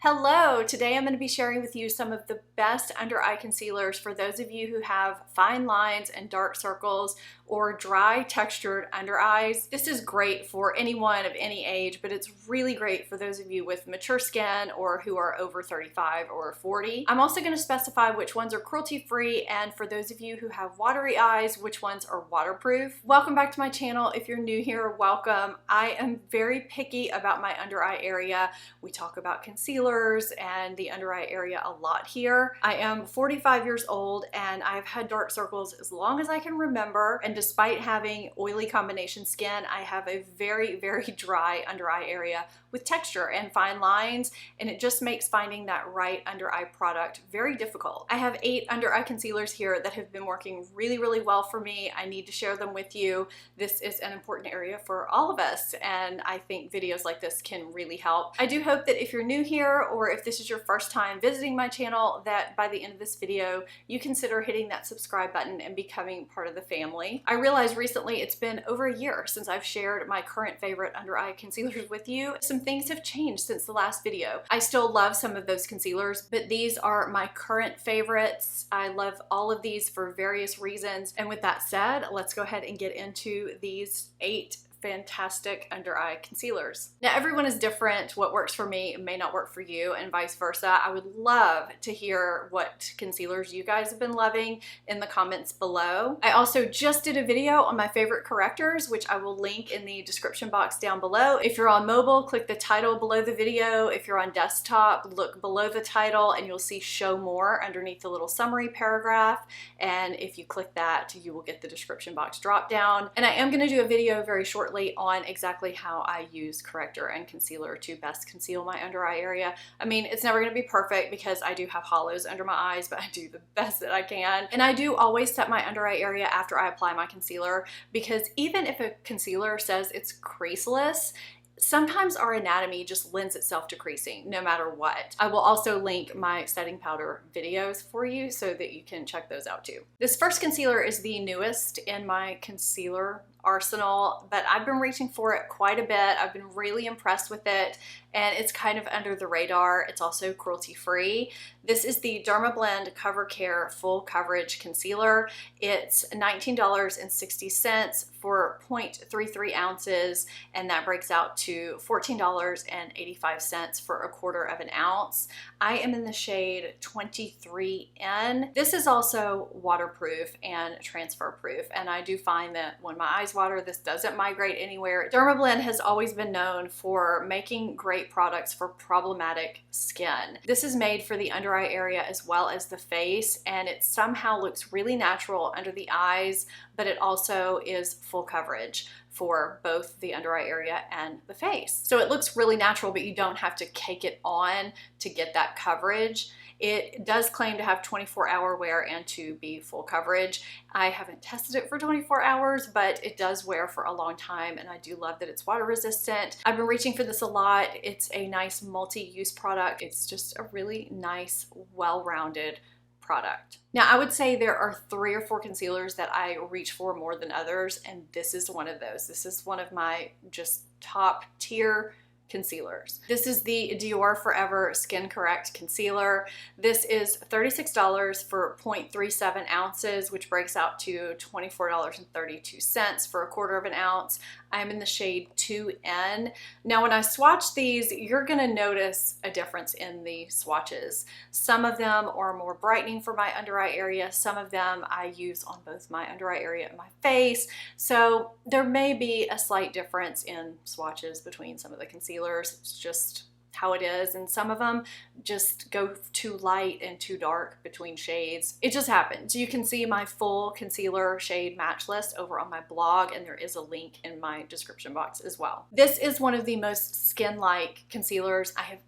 Hello, today I'm going to be sharing with you some of the best under eye concealers for those of you who have fine lines and dark circles or dry textured under eyes. This is great for anyone of any age, but it's really great for those of you with mature skin or who are over 35 or 40. I'm also going to specify which ones are cruelty free, and for those of you who have watery eyes, which ones are waterproof. Welcome back to my channel. If you're new here, welcome. I am very picky about my under eye area. We talk about concealers and the under eye area a lot here. I am 45 years old and I've had dark circles as long as I can remember, and despite having oily combination skin, I have a very dry under eye area with texture and fine lines, and it just makes finding that right under eye product very difficult. I have 8 under eye concealers here that have been working really well for me. I need to share them with you. This is an important area for all of us, and I think videos like this can really help. I do hope that if you're new here or if this is your first time visiting my channel, that by the end of this video you consider hitting that subscribe button and becoming part of the family. I realized recently it's been over a year since I've shared my current favorite under eye concealers with you. Some things have changed since the last video. I still love some of those concealers, but these are my current favorites. I love all of these for various reasons. And with that said, let's go ahead and get into these 8 fantastic under eye concealers. Now, everyone is different. What works for me may not work for you, and vice versa. I would love to hear what concealers you guys have been loving in the comments below. I also just did a video on my favorite correctors, which I will link in the description box down below. If you're on mobile, click the title below the video. If you're on desktop, look below the title and you'll see show more underneath the little summary paragraph. And if you click that, you will get the description box drop down. And I am going to do a video very shortly on exactly how I use corrector and concealer to best conceal my under eye area. I mean, it's never going to be perfect because I do have hollows under my eyes, but I do the best that I can. And I do always set my under eye area after I apply my concealer, because even if a concealer says it's creaseless, sometimes our anatomy just lends itself to creasing no matter what. I will also link my setting powder videos for you so that you can check those out too. This first concealer is the newest in my concealer arsenal, but I've been reaching for it quite a bit. I've been really impressed with it, and it's kind of under the radar. It's also cruelty free. This is the DERMABLEND Cover Care Full Coverage Concealer. It's $19.60 for 0.33 ounces, and that breaks out to $14.85 for a quarter of an ounce. I am in the shade 23N. This is also waterproof and transfer proof, and I do find that when my eyes water, this doesn't migrate anywhere. DERMABLEND has always been known for making great products for problematic skin. This is made for the under eye area as well as the face, and it somehow looks really natural under the eyes, but it also is full coverage for both the under eye area and the face. So it looks really natural, but you don't have to cake it on to get that coverage. It does claim to have 24-hour wear and to be full coverage. I haven't tested it for 24 hours, but it does wear for a long time, and I do love that it's water resistant. I've been reaching for this a lot. It's a nice multi-use product. It's just a really nice, well-rounded product. Now, I would say there are 3 or 4 concealers that I reach for more than others, and this is one of those. This is one of my just top tier concealers. This is the DIOR Forever Skin Correct Concealer. This is $36 for 0.37 ounces, which breaks out to $24.32 for a quarter of an ounce. I'm in the shade 2N. Now, when I swatch these, you're gonna notice a difference in the swatches. Some of them are more brightening for my under eye area. Some of them I use on both my under eye area and my face. So there may be a slight difference in swatches between some of the concealers. It's just how it is, and some of them just go too light and too dark between shades. It just happens. You can see my full concealer shade match list over on my blog, and there is a link in my description box as well. This is one of the most skin-like concealers I have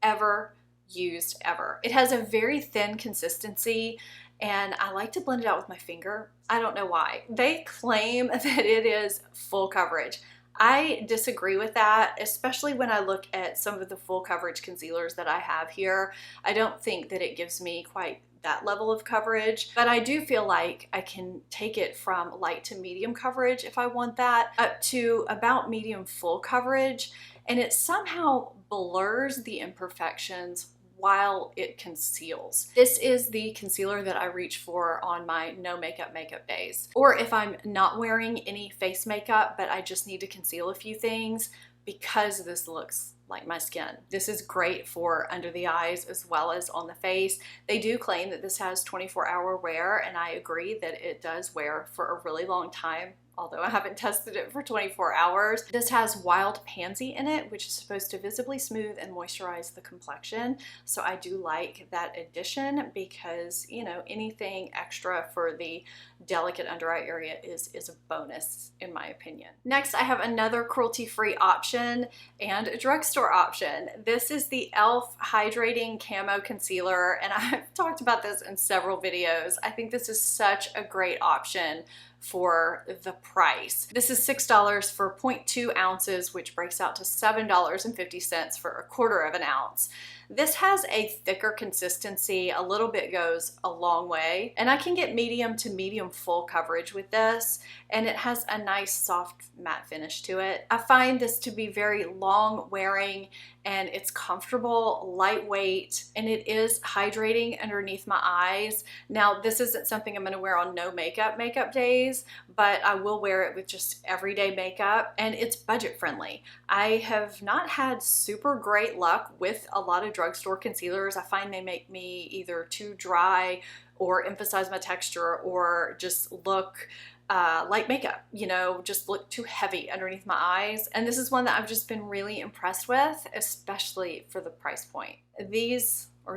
ever used ever. It has a very thin consistency, and I like to blend it out with my finger. I don't know why. They claim that it is full coverage. I disagree with that, especially when I look at some of the full coverage concealers that I have here. I don't think that it gives me quite that level of coverage, but I do feel like I can take it from light to medium coverage if I want that, up to about medium full coverage, and it somehow blurs the imperfections while it conceals. This is the concealer that I reach for on my no makeup days. Or if I'm not wearing any face makeup, but I just need to conceal a few things because this looks like my skin. This is great for under the eyes as well as on the face. They do claim that this has 24-hour wear, and I agree that it does wear for a really long time, although I haven't tested it for 24 hours. This has Wild Pansy in it, which is supposed to visibly smooth and moisturize the complexion. So I do like that addition because, you know, anything extra for the delicate under eye area is a bonus in my opinion. Next, I have another cruelty-free option and a drugstore option. This is the e.l.f. Hydrating Camo Concealer, and I've talked about this in several videos. I think this is such a great option for the price. This is $6 for 0.2 ounces, which breaks out to $7.50 for a quarter of an ounce. This has a thicker consistency. A little bit goes a long way, and I can get medium to medium full coverage with this, and it has a nice soft matte finish to it. I find this to be very long wearing, and it's comfortable, lightweight, and it is hydrating underneath my eyes. Now, this isn't something I'm going to wear on no makeup days, but I will wear it with just everyday makeup, and it's budget friendly. I have not had super great luck with a lot of drugstore concealers. I find they make me either too dry or emphasize my texture or just look like makeup, you know, just look too heavy underneath my eyes. And this is one that I've just been really impressed with, especially for the price point.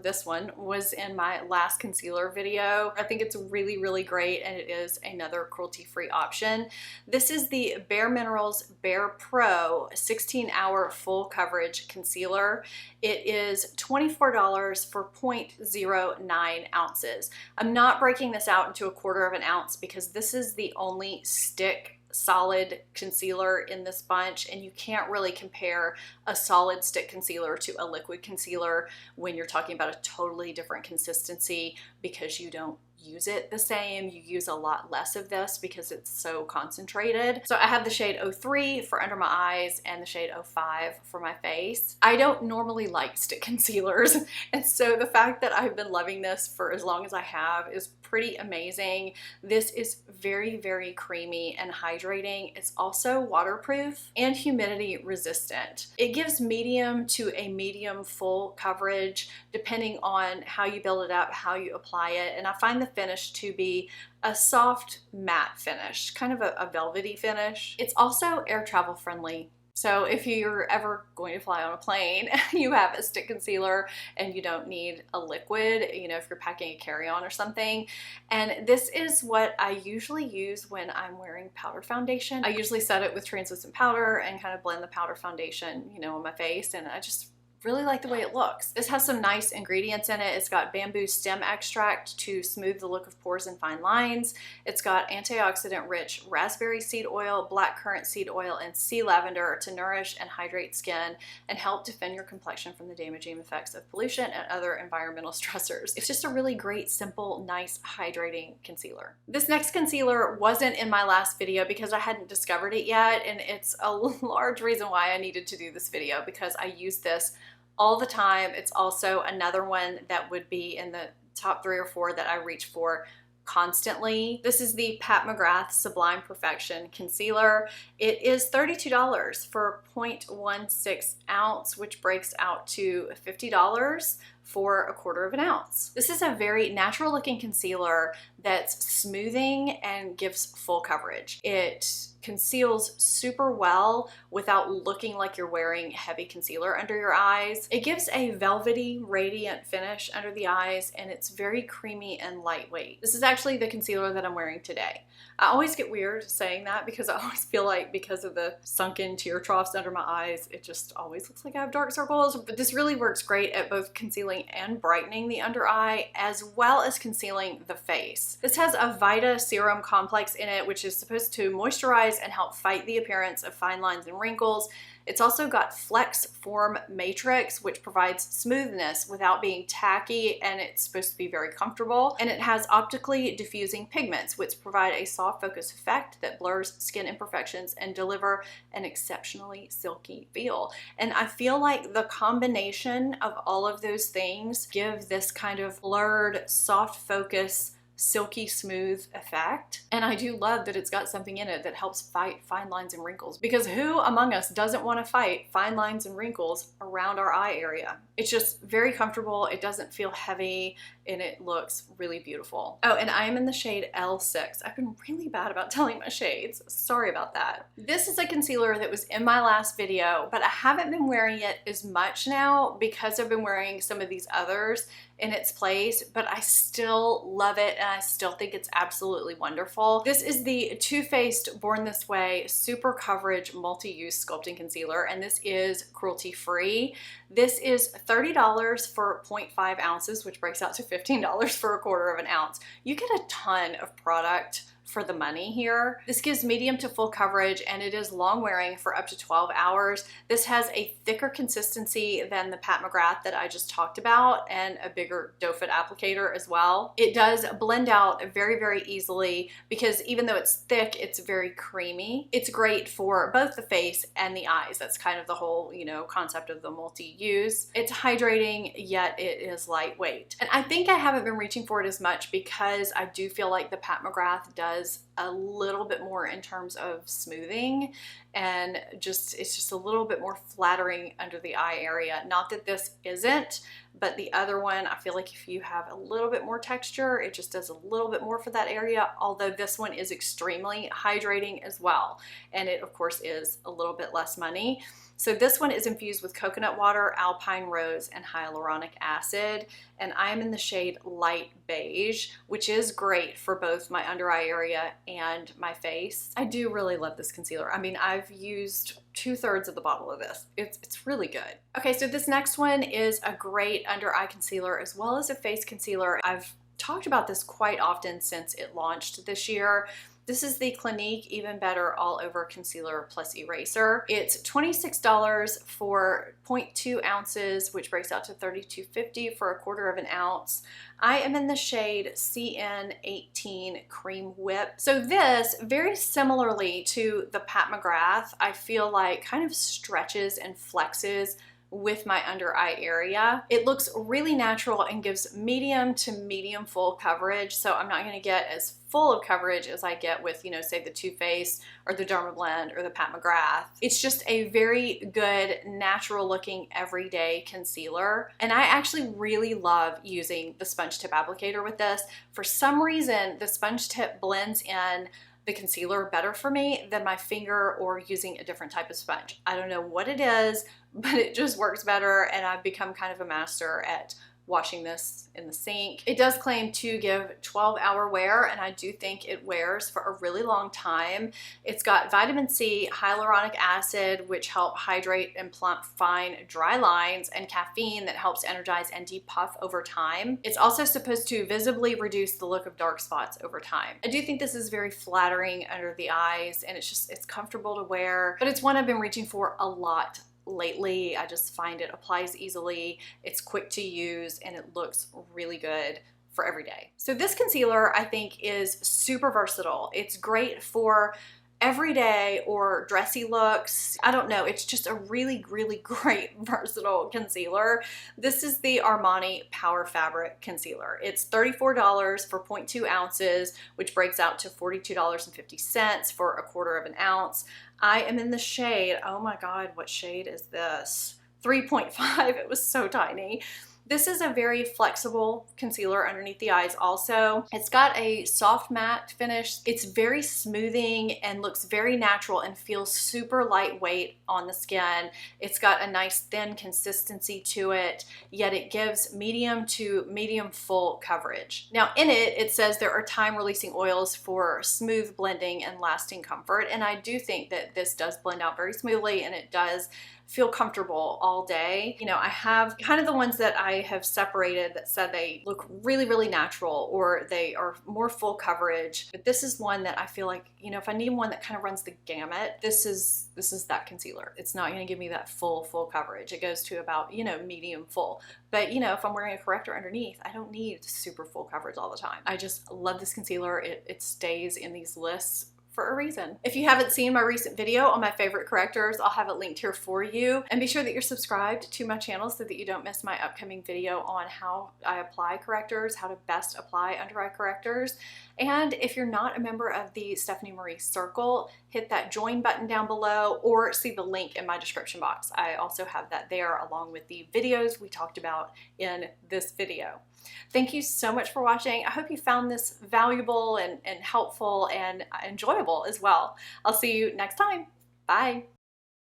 This one was in my last concealer video. I think it's really, really great, and it is another cruelty-free option. This is the BAREMINERALS BAREPRO 16-hour full coverage concealer. It is $24 for 0.09 ounces. I'm not breaking this out into a quarter of an ounce because this is the only stick solid concealer in this bunch, and you can't really compare a solid stick concealer to a liquid concealer when you're talking about a totally different consistency because you don't use it the same. You use a lot less of this because it's so concentrated. So I have the shade 03 for under my eyes and the shade 05 for my face. I don't normally like stick concealers, and so the fact that I've been loving this for as long as I have is pretty amazing. This is very, very creamy and hydrating. It's also waterproof and humidity resistant. It gives medium to a medium full coverage depending on how you build it up, how you apply it, and I find the finish to be a soft matte finish, kind of a velvety finish. It's also air travel friendly. So if you're ever going to fly on a plane, you have a stick concealer and you don't need a liquid, you know, if you're packing a carry-on or something. And this is what I usually use when I'm wearing powder foundation. I usually set it with translucent powder and kind of blend the powder foundation, you know, on my face, and I just really like the way it looks. This has some nice ingredients in it. It's got bamboo stem extract to smooth the look of pores and fine lines. It's got antioxidant rich raspberry seed oil, blackcurrant seed oil, and sea lavender to nourish and hydrate skin and help defend your complexion from the damaging effects of pollution and other environmental stressors. It's just a really great, simple, nice, hydrating concealer. This next concealer wasn't in my last video because I hadn't discovered it yet, and it's a large reason why I needed to do this video because I use this all the time. It's also another one that would be in the top 3 or 4 that I reach for constantly. This is the Pat McGrath Sublime Perfection Concealer. It is $32 for 0.16 ounce, which breaks out to $50 for a quarter of an ounce. This is a very natural looking concealer that's smoothing and gives full coverage. It conceals super well without looking like you're wearing heavy concealer under your eyes. It gives a velvety, radiant finish under the eyes, and it's very creamy and lightweight. This is actually the concealer that I'm wearing today. I always get weird saying that because I always feel like because of the sunken tear troughs under my eyes, it just always looks like I have dark circles. But this really works great at both concealing and brightening the under eye, as well as concealing the face. This has a Vita Serum Complex in it, which is supposed to moisturize and help fight the appearance of fine lines and wrinkles. It's also got Flex Form Matrix, which provides smoothness without being tacky, and it's supposed to be very comfortable. And it has optically diffusing pigments, which provide a soft focus effect that blurs skin imperfections and deliver an exceptionally silky feel. And I feel like the combination of all of those things give this kind of blurred, soft focus, silky smooth effect. And I do love that it's got something in it that helps fight fine lines and wrinkles, because who among us doesn't want to fight fine lines and wrinkles around our eye area? It's just very comfortable. It doesn't feel heavy, and it looks really beautiful. Oh, and I am in the shade L6. I've been really bad about telling my shades. Sorry about that. This is a concealer that was in my last video, but I haven't been wearing it as much now because I've been wearing some of these others in its place, but I still love it and I still think it's absolutely wonderful. This is the Too Faced Born This Way Super Coverage Multi-Use Sculpting Concealer, and this is cruelty-free. This is $30 for 0.5 ounces, which breaks out to $15 for a quarter of an ounce. You get a ton of product for the money here. This gives medium to full coverage, and it is long wearing for up to 12 hours. This has a thicker consistency than the Pat McGrath that I just talked about, and a bigger doe foot applicator as well. It does blend out very, very easily because even though it's thick, it's very creamy. It's great for both the face and the eyes. That's kind of the whole, you know, concept of the multi-use. It's hydrating, yet it is lightweight. And I think I haven't been reaching for it as much because I do feel like the Pat McGrath does a little bit more in terms of smoothing, and it's just a little bit more flattering under the eye area. Not that this isn't, but the other one, I feel like if you have a little bit more texture, it just does a little bit more for that area, although this one is extremely hydrating as well. And it, of course, is a little bit less money. So this one is infused with coconut water, alpine rose, and hyaluronic acid. And I am in the shade Light Beige, which is great for both my under eye area and my face. I do really love this concealer. I mean, I've used 2/3 of the bottle of this. It's really good. Okay, so this next one is a great under eye concealer as well as a face concealer. I've talked about this quite often since it launched this year. This is the Clinique Even Better All Over Concealer Plus Eraser. It's $26 for 0.2 ounces, which breaks out to $32.50 for a quarter of an ounce. I am in the shade CN18 Cream Whip. So this, very similarly to the Pat McGrath, I feel like kind of stretches and flexes with my under eye area. It looks really natural and gives medium to medium full coverage, so I'm not going to get as full of coverage as I get with, you know, say the Too Faced or the DERMABLEND or the Pat McGrath. It's just a very good, natural looking everyday concealer, and I actually really love using the sponge tip applicator with this. For some reason, the sponge tip blends in the concealer better for me than my finger or using a different type of sponge. I don't know what it is, but it just works better, and I've become kind of a master at washing this in the sink. It does claim to give 12-hour wear, and I do think it wears for a really long time. It's got vitamin C, hyaluronic acid, which help hydrate and plump fine, dry lines, and caffeine that helps energize and depuff over time. It's also supposed to visibly reduce the look of dark spots over time. I do think this is very flattering under the eyes, and it's comfortable to wear, but it's one I've been reaching for a lot lately. I just find it applies easily, it's quick to use, and it looks really good for every day. So this concealer, I think, is super versatile. It's great for everyday or dressy looks. I don't know, it's just a really, really great versatile concealer. This is the Armani Power Fabric Concealer. It's $34 for 0.2 ounces, which breaks out to $42.50 for a quarter of an ounce. I am in the shade, oh my God, what shade is this? 3.5, it was so tiny. This is a very flexible concealer underneath the eyes also. It's got a soft matte finish. It's very smoothing and looks very natural and feels super lightweight on the skin. It's got a nice thin consistency to it, yet it gives medium to medium full coverage. Now in it, it says there are time-releasing oils for smooth blending and lasting comfort, and I do think that this does blend out very smoothly, and it does feel comfortable all day. You know, I have kind of the ones that I have separated that said they look really, really natural or they are more full coverage. But this is one that I feel like, you know, if I need one that kind of runs the gamut, this is that concealer. It's not going to give me that full coverage. It goes to about, you know, medium full. But you know, if I'm wearing a corrector underneath, I don't need super full coverage all the time. I just love this concealer. It stays in these lists for a reason. If you haven't seen my recent video on my favorite correctors, I'll have it linked here for you. And be sure that you're subscribed to my channel so that you don't miss my upcoming video on how I apply correctors, how to best apply under eye correctors. And if you're not a member of the Stephanie Marie Circle, hit that join button down below or see the link in my description box. I also have that there along with the videos we talked about in this video. Thank you so much for watching. I hope you found this valuable and helpful and enjoyable as well. I'll see you next time. Bye.